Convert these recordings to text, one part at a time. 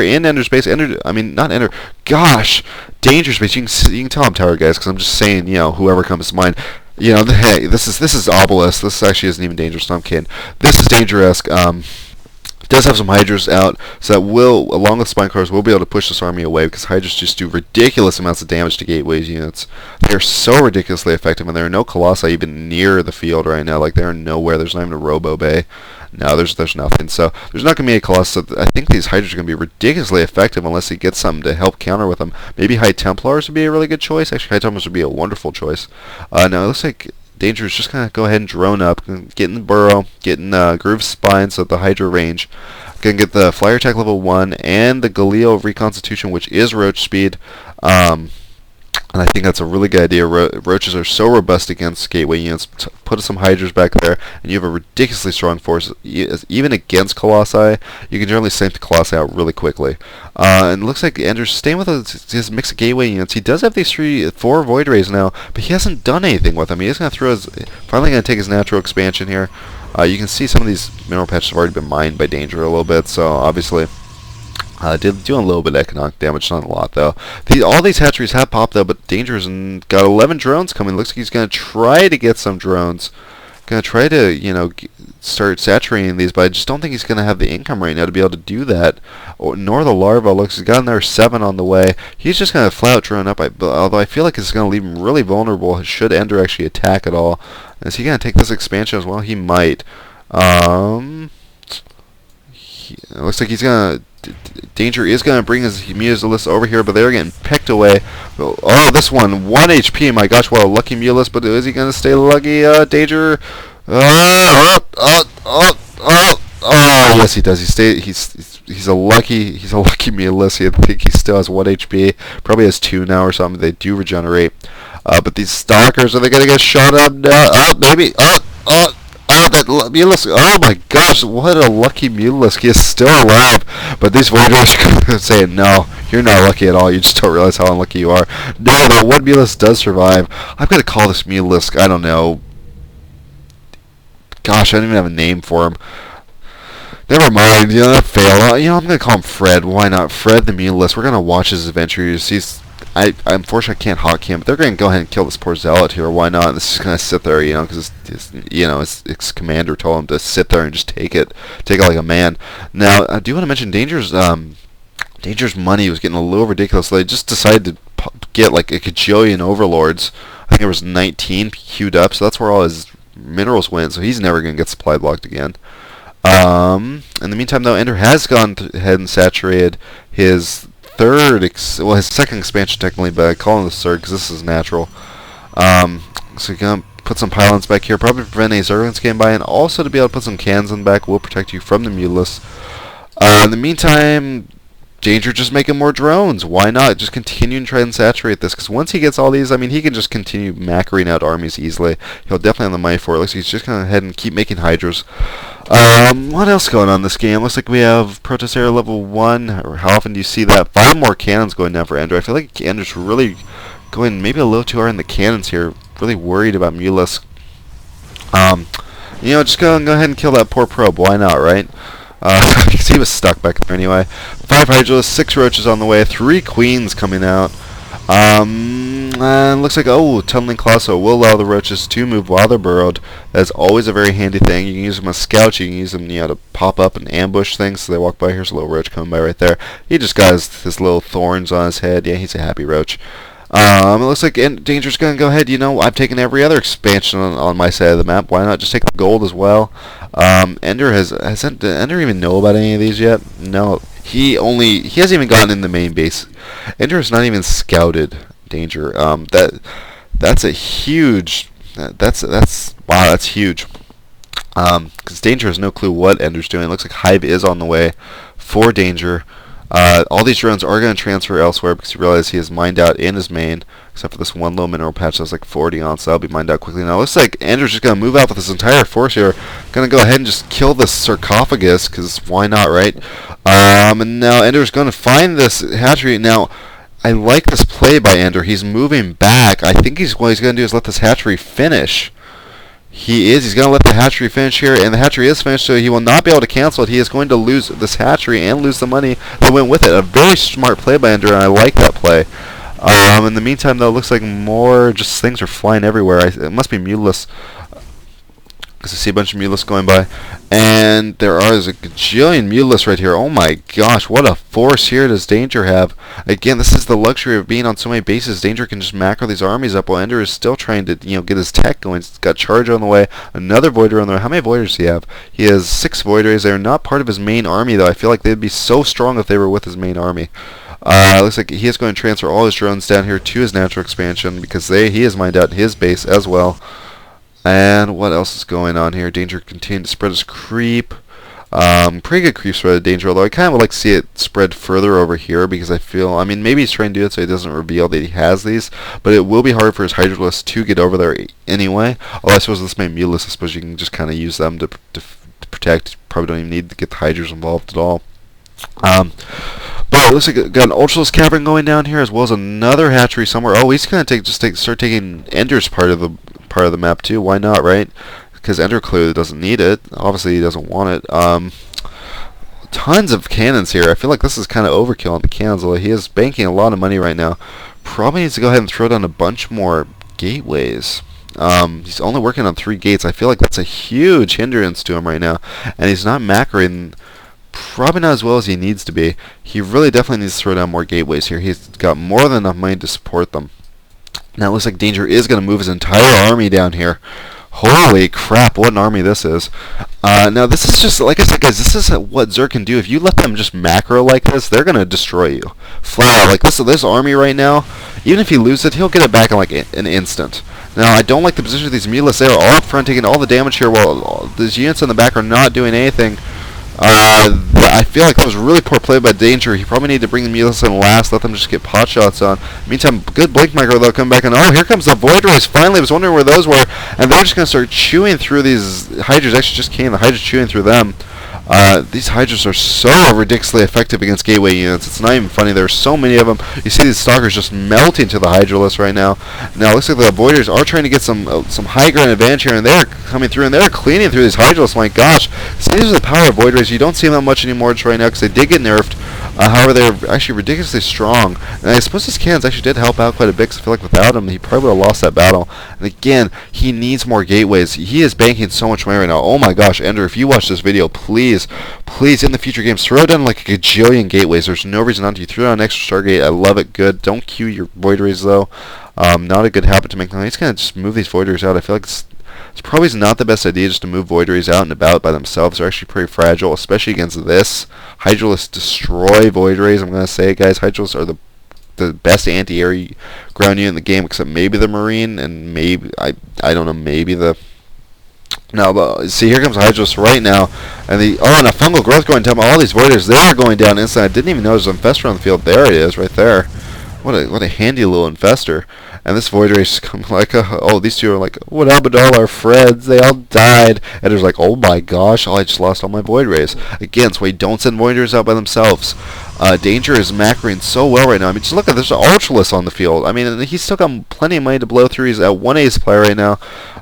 in Ender's base. I mean, not Ender. Gosh, Danger's base. You can tell I'm tired, guys, because I'm just saying, whoever comes to mind. Hey, this is Obelisk. This actually isn't even dangerous. No, I'm kidding. This is Danger-esque. Does have some Hydras out, so that will, along with Spinecars, will be able to push this army away, because Hydras just do ridiculous amounts of damage to Gateways units. They are so ridiculously effective, and there are no Colossi even near the field right now. Like, they're nowhere. There's not even a Robo Bay. No, there's nothing. So there's not going to be a Colossus. So I think these Hydras are going to be ridiculously effective unless he gets something to help counter with them. Maybe High Templars would be a really good choice. Actually, High Templars would be a wonderful choice. Now, it looks like Danger is just going to go ahead and drone up, get in the burrow, get in Groove Spine, so the Hydra range. Going to get the Flyer Attack level 1 and the Galileo Reconstitution, which is Roach Speed. And I think that's a really good idea. Roaches are so robust against Gateway units. Put some Hydras back there, and you have a ridiculously strong force. Even against Colossi, you can generally stamp the Colossi out really quickly. And it looks like Ender's staying with his mix of Gateway units. He does have these 4 Void Rays now, but he hasn't done anything with them. He is going to finally going to take his natural expansion here. You can see some of these mineral patches have already been mined by Danger a little bit, so obviously doing a little bit of economic damage, not a lot though. All these hatcheries have popped though, but Danger's got 11 drones coming. Looks like he's going to try to get some drones. Going to try to, start saturating these, but I just don't think he's going to have the income right now to be able to do that. Nor the larva. Looks, he's got another 7 on the way. He's just going to flat out drone up, although I feel like it's going to leave him really vulnerable should Ender actually attack at all. Is he going to take this expansion as well? He might. It looks like he's going to... Danger is going to bring his Mulus over here, but they're getting pecked away. Oh, this one, 1 HP. My gosh, what a lucky Mulus, but is he going to stay lucky? Danger. Oh, yes, he does. He's a lucky Mulus. I think he still has 1 HP. Probably has 2 now or something. They do regenerate. But these Stalkers, are they going to get shot up? No, maybe. That Mulus, oh my gosh, what a lucky Mulus. He is still alive, but these Voiders are saying, no, you're not lucky at all, you just don't realize how unlucky you are. No, but one Mulus does survive. I'm going to call this Mulus, I don't know, gosh, I don't even have a name for him. Never mind, fail. I'm going to call him Fred. Why not? Fred the Mulus. We're going to watch his adventures. I unfortunately can't hotkey him, but they're going to go ahead and kill this poor Zealot here. Why not? This is going to sit there, because his commander told him to sit there and just take it like a man. Now, I do want to mention Danger's money was getting a little ridiculous. So they just decided to get like a gajillion overlords. I think there was 19 queued up, so that's where all his minerals went. So he's never going to get supply blocked again. In the meantime, though, Ender has gone ahead and saturated his his second expansion technically, but I call him the third because this is natural. So you're going to put some pylons back here, probably prevent any Zerglings getting by, and also to be able to put some cannons in the back will protect you from the Mulus. In the meantime, Danger just making more drones. Why not? Just continue and try and saturate this, because once he gets all these, he can just continue macroing out armies easily. He'll definitely have the money for it. Looks like he's just going to go ahead and keep making Hydras. What else going on in this game? Looks like we have Protest Area level 1. How often do you see that? 5 more cannons going down for Ender. I feel like Ender's really going maybe a little too hard in the cannons here. Really worried about Mulus. Just go ahead and kill that poor probe. Why not, right? Because he was stuck back there anyway. 5 Hydras, 6 Roaches on the way, 3 Queens coming out. And looks like, Tunneling Colosso will allow the Roaches to move while they're burrowed. That's always a very handy thing. You can use them as scouts. You can use them, to pop up and ambush things. So they walk by. Here's a little Roach coming by right there. He just got his little thorns on his head. Yeah, he's a happy Roach. It looks like Danger's going to go ahead. I've taken every other expansion on my side of the map. Why not just take the gold as well? Ender hasn't Ender even know about any of these yet? No. He hasn't even gotten in the main base. Ender has not even scouted Danger. That's a huge. Wow, that's huge. Because Danger has no clue what Ender's doing. It looks like Hive is on the way for Danger. All these drones are going to transfer elsewhere because you realize he has mined out in his main, except for this one low mineral patch that's like 40 on, so that'll be mined out quickly. Now it looks like Ender's just going to move out with his entire force here. Going to go ahead and just kill this sarcophagus, because why not, right? And now Ender's going to find this hatchery. Now, I like this play by Ender. He's moving back. I think what he's going to do is let this hatchery finish. He's going to let the hatchery finish here, and the hatchery is finished, so he will not be able to cancel it. He is going to lose this hatchery and lose the money that went with it. A very smart play by Ender, and I like that play. In the meantime, though, it looks like more just things are flying everywhere. It must be muteless, because I see a bunch of muteless going by. And there's a gajillion muteless right here. Oh my gosh, what a force here does Danger have. Again, this is the luxury of being on so many bases. Danger can just macro these armies up while Ender is still trying to, get his tech going. He's got Charger on the way, another Voider on the way. How many Voiders does he have? He has 6 Voiders. They're not part of his main army, though. I feel like they'd be so strong if they were with his main army. Looks like he is going to transfer all his drones down here to his natural expansion, because he has mined out his base as well. And what else is going on here? Danger continuing to spread his creep. Pretty good creep spread of Danger, although I kind of would like to see it spread further over here, because I feel, maybe he's trying to do it so he doesn't reveal that he has these, but it will be hard for his Hydralisk to get over there anyway. Although I suppose this may be Muteless, I suppose you can just kind of use them to protect. Probably don't even need to get the Hydras involved at all. But it looks like we got an Ultralisk cavern going down here, as well as another hatchery somewhere. Oh, he's gonna start taking Ender's part of the map too. Why not, right? Because Ender clearly doesn't need it. Obviously, he doesn't want it. Tons of cannons here. I feel like this is kind of overkill on the cannons, although he is banking a lot of money right now. Probably needs to go ahead and throw down a bunch more gateways. He's only working on 3 gates. I feel like that's a huge hindrance to him right now, and he's not macroing. Probably not as well as he needs to be. He really definitely needs to throw down more gateways here. He's got more than enough money to support them. Now it looks like Danger is going to move his entire army down here. Holy crap, what an army this is. Now this is just, like I said, guys, this is what Zerg can do. If you let them just macro like this, they're going to destroy you. Flat out. Like this army right now, even if he loses it, he'll get it back in like an instant. Now, I don't like the position of these Muteless. They are all up front taking all the damage here, while these units in the back are not doing anything. I feel like that was really poor play by Danger. He probably needed to bring the Muteless in last, let them just get pot shots on. Meantime, good Blink Micro, they'll come back, and oh, here comes the Void Rays. Finally, I was wondering where those were, and they're just going to start chewing through these Hydras. Actually, just came, the Hydras chewing through them. These Hydras are so ridiculously effective against gateway units. It's not even funny. There are so many of them. You see these Stalkers just melting to the Hydralisk right now. Now, it looks like the Voiders are trying to get some high ground advantage here, and they're coming through, and they're cleaning through these Hydralisks. My gosh. See, this is the power of Void Rays. You don't see them that much anymore just right now, because they did get nerfed. However, they're actually ridiculously strong. And I suppose these cannons actually did help out quite a bit, because I feel like without them, he probably would have lost that battle. And again, he needs more gateways. He is banking so much money right now. Oh my gosh, Ender, if you watch this video, please in the future games, throw down like a gajillion gateways. There's no reason not to. You throw down an extra Stargate. I love it. Good. Don't queue your Void Rays, though. Not a good habit to make. He's going to just move these Void Rays out. I feel like it's probably not the best idea just to move Void Rays out and about by themselves. They're actually pretty fragile, especially against this. Hydralisk destroy Void Rays. I'm going to say, guys, Hydralisk are the best anti-air ground unit in the game, except maybe the Marine, and maybe, I don't know, maybe the... Now, see, here comes Hydralisk right now, and and a fungal growth going down. All these Voiders, they are going down inside. I didn't even notice an Infestor on the field. There it is, right there. What a handy little Infestor. And this Void Race come like, these two are like, what happened to all our friends? They all died. And there's like, oh my gosh, I just lost all my Void Rays. Again, so we don't send Void Rays out by themselves. Danger is macroing so well right now. Just look at this Ultralisk on the field. He's still got plenty of money to blow through. He's at 1 ace player right now.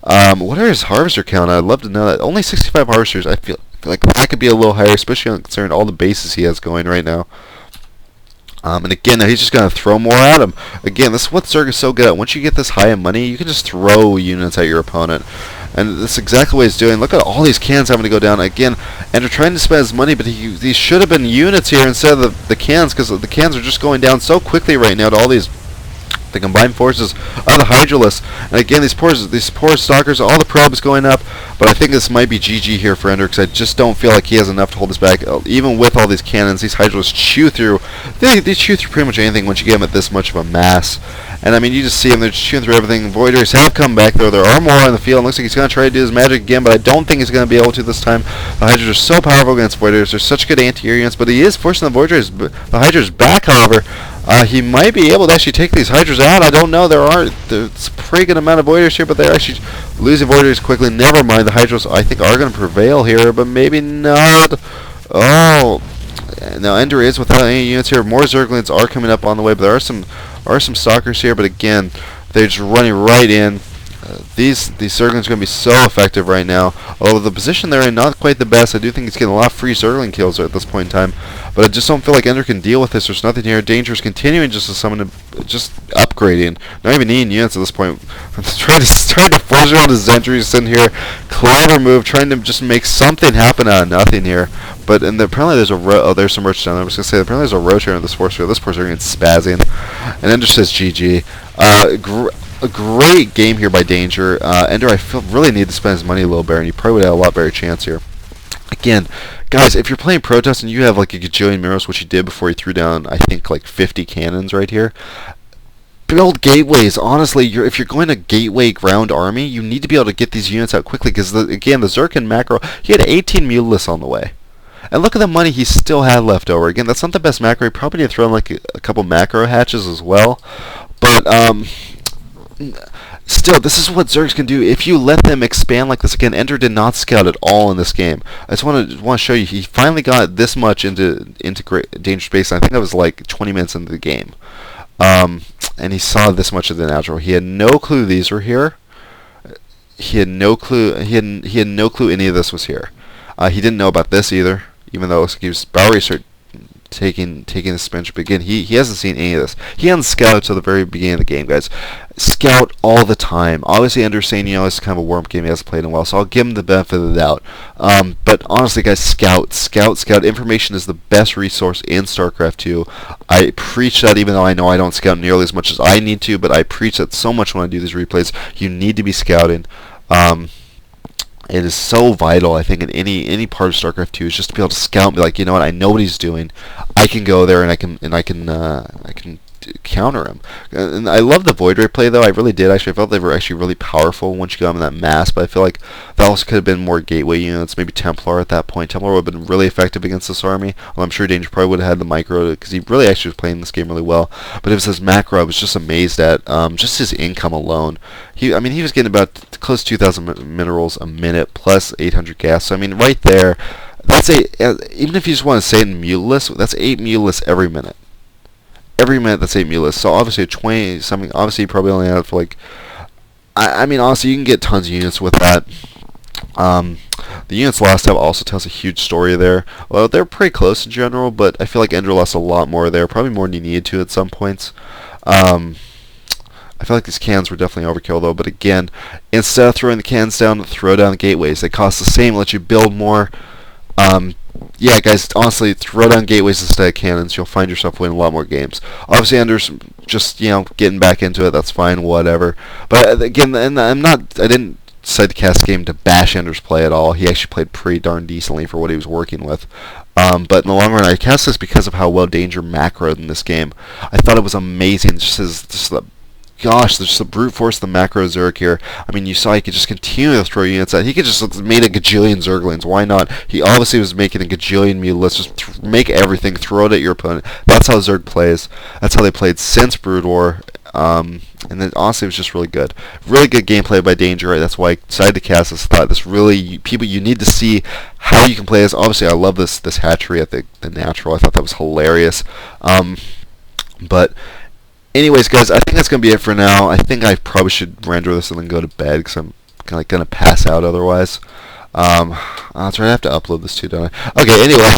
What are his Harvester count? I'd love to know that. Only 65 Harvesters. I feel like that could be a little higher, especially considering all the bases he has going right now. And again, now he's just going to throw more at him. Again, this is what Zerg is so good at. Once you get this high in money, you can just throw units at your opponent. And that's exactly what he's doing. Look at all these cannons having to go down. Again, and they're trying to spend his money, but these should have been units here instead of the cannons, because the cannons are just going down so quickly right now to all the combined forces of the Hydralisk. And again, these poor Stalkers, all the probes going up, but I think this might be GG here for Ender, because I just don't feel like he has enough to hold us back. Even with all these cannons, these Hydralisks chew through. They chew through pretty much anything once you get them at this much of a mass. And you just see them, they're chewing through everything. Void Rays have come back, though. There are more on the field. It looks like he's going to try to do his magic again, but I don't think he's going to be able to this time. The Hydras are so powerful against Void Rays. They're such good anti-air units, but he is forcing the the Hydras back, however. He might be able to actually take these Hydras out. I don't know. There's a pretty good amount of Void Rays here, but they're actually losing Void Rays quickly. Never mind. The Hydras, I think, are going to prevail here, but maybe not. Oh. Now, Ender is without any units here. More Zerglings are coming up on the way, but there are some Stalkers here, but again, they're just running right in. These Zerglings are going to be so effective right now. Although the position they're in, not quite the best. I do think he's getting a lot of free Zergling kills at this point in time. But I just don't feel like Ender can deal with this. There's nothing here. Danger's continuing just to summon, just upgrading. Not even needing units at this point. I'm trying to force around his entries in here. Clever move, trying to just make something happen out of nothing here. But apparently there's there's some roach down there. I was going to say, apparently there's a roach here in this force field. This poor Zergling's spazzing. And Ender says GG. A great game here by Danger. Ender, I feel really need to spend his money a little better, and you probably would have a lot better chance here. Again, guys, if you're playing Protest and you have like a gajillion minerals, which you did before you threw down, I think, like 50 cannons right here, build gateways. Honestly, if you're going to gateway ground army, you need to be able to get these units out quickly, because, again, the Zerkin macro, he had 18 Mutalists on the way. And look at the money he still had left over. Again, that's not the best macro. You probably need to throw in like a couple macro hatches as well. But, still, this is what Zergs can do if you let them expand like this. Again, Ender did not scout at all in this game. I just want to show you, he finally got this much into Danger Space. I think that was like 20 minutes into the game, and he saw this much of the natural. He had no clue these were here. He had no clue. He had no clue any of this was here. He didn't know about this either, even though he was about to start taking this bench. But again, he hasn't seen any of this. He hadn't scouted till the very beginning of the game, guys. Scout all the time. Obviously, Ender's saying, it's kind of a warm game, he hasn't played in a while, so I'll give him the benefit of the doubt. But honestly, guys, scout. Information is the best resource in StarCraft 2. I preach that, even though I know I don't scout nearly as much as I need to, but I preach that so much when I do these replays. You need to be scouting. It is so vital, I think, in any part of StarCraft 2, is just to be able to scout and be like, you know what, I know what he's doing. I can go there and I can counter him. And I love the Void Ray play, though. I really did. Actually, I felt they were actually really powerful once you got them in that mass. But I feel like that also could have been more gateway units. Maybe Templar at that point. Templar would have been really effective against this army. Well, I'm sure Danger probably would have had the micro, because he really actually was playing this game really well. But it was his macro I was just amazed at. Just his income alone. He was getting about close to 2,000 minerals a minute plus 800 gas. So I mean, right there, that's even if you just want to say it in Mutalists, that's 8 Mutalists every minute. Every minute, that's 8 Mutalists. So obviously, a 20 something. Obviously, you probably only had it for like. I mean, honestly, you can get tons of units with that. The units lost out also tells a huge story there. Well, they're pretty close in general, but I feel like Ender lost a lot more there. Probably more than he needed to at some points. I feel like these cans were definitely overkill, though. But again, instead of throwing the cans down, throw down the gateways. They cost the same, let you build more. Yeah, guys, honestly, throw down gateways instead of cannons. You'll find yourself winning a lot more games. Obviously, Ender's just, getting back into it. That's fine, whatever. But again, and I didn't decide to cast the game to bash Ender's play at all. He actually played pretty darn decently for what he was working with. But in the long run, I cast this because of how well Danger macroed in this game. I thought it was amazing. Gosh, there's just the brute force the macro Zerg here. I mean, you saw he could just continue to throw units out. He could just made a gajillion Zerglings. Why not? He obviously was making a gajillion Mutalists. Just make everything, throw it at your opponent. That's how Zerg plays. That's how they played since Brood War. And then honestly, it was just really good. Really good gameplay by Danger. Right? That's why I decided to cast this. I thought this really, people, you need to see how you can play this. Obviously, I love this hatchery at the natural. I thought that was hilarious. But anyways, guys, I think that's going to be it for now. I think I probably should render this and then go to bed, because I'm going to pass out otherwise. That's right, I have to upload this too, don't I? Okay, anyway,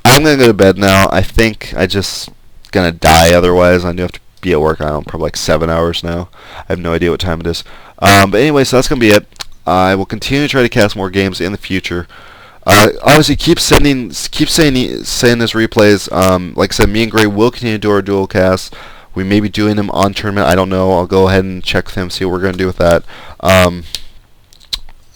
I'm going to go to bed now. I think I just going to die otherwise. I do have to be at work, I don't know, probably like 7 hours now. I have no idea what time it is. But anyway, so that's going to be it. I will continue to try to cast more games in the future. Obviously, keep saying this replays. Like I said, me and Gray will continue to do our dual casts. We may be doing them on tournament. I don't know. I'll go ahead and check with him, see what we're going to do with that.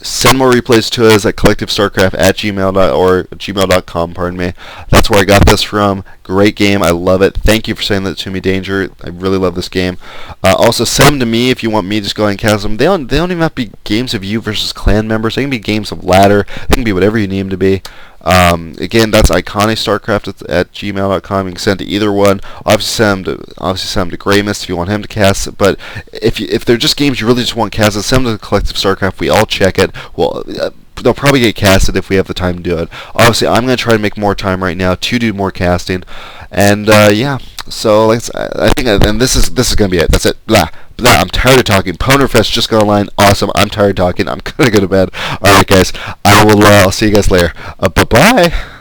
Send more replays to us at collectivestarcraft at gmail.com, pardon me. That's where I got this from. Great game. I love it. Thank you for saying that to me, Danger. I really love this game. Also, send them to me if you want me to just go ahead and cast them. They don't even have to be games of you versus clan members. They can be games of ladder. They can be whatever you need them to be. Again, that's iconicStarcraft at gmail.com. You can send to either one. Obviously send them to Greymus if you want him to cast it. But if they're just games you really just want casted, send them to Collective StarCraft. We all check it. Well, they'll probably get casted if we have the time to do it. Obviously, I'm going to try to make more time right now to do more casting. And yeah, so I think, and this is going to be it. That's it. Blah. I'm tired of talking. Ponerfest just got online. Awesome. I'm tired of talking. I'm gonna go to bed. All right, guys. I'll see you guys later. Bye bye.